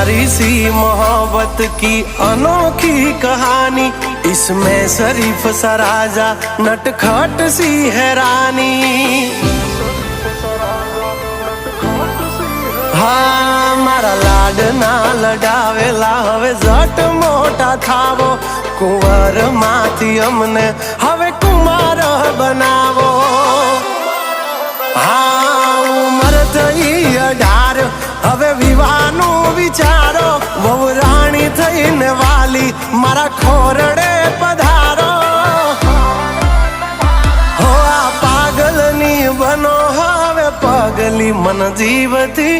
प्यारी सी मोहब्बत की अनोखी कहानी, इसमें शरीफ सा राजा नटखट सी है रानी। हाँ मारा लाडना लडावेला हवे जट मोटा थावो, कुंवर माथी अमने हवे कुमार बनावो। हाँ उमर थई 18 हवे विवाहनु विचारो, वहू राणी थईने वाली मारा खोरडे पधारो। हो आ पागलनी बनो हवे पगली मन जीवती